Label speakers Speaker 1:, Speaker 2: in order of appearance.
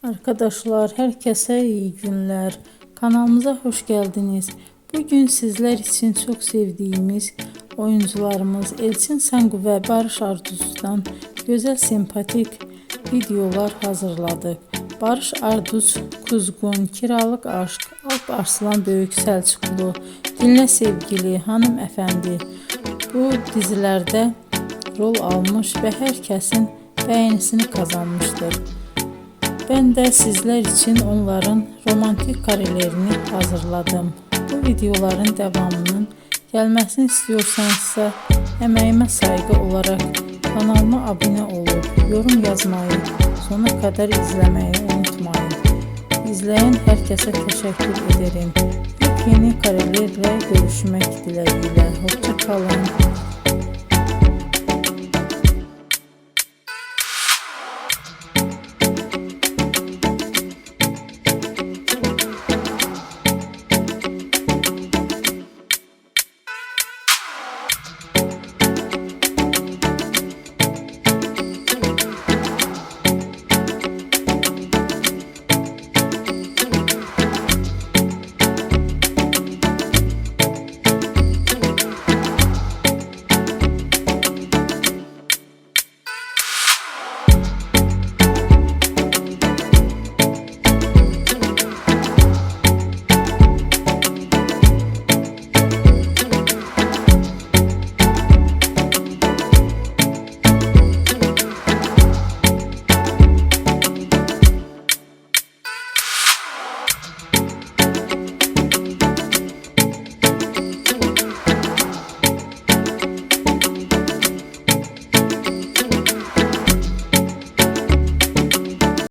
Speaker 1: Arkadaşlar, herkese iyi günler. Kanalımıza hoş geldiniz. Bugün sizler için çok sevdiğimiz oyuncularımız Elçin Sangu ve Barış Arduç'dan güzel sempatik videolar hazırladık. Barış Arduç, Kuzgun, Kiralık Aşk, Alp Arslan Böyük Selçuklu, Dinle Sevgili, Hanımefendi bu dizilerde rol almış ve herkesin beğenisini kazanmıştır. Ben de sizler için onların romantik karelerini hazırladım. Bu videoların devamının gelmesini istiyorsanızsa emeğime saygı olarak kanalıma abone olup yorum yazmayı, sona kadar izlemeyi unutmayın. İzleyen herkese teşekkür ederim. Yeni karelerle görüşmek dileğiyle. Hoşça kalın.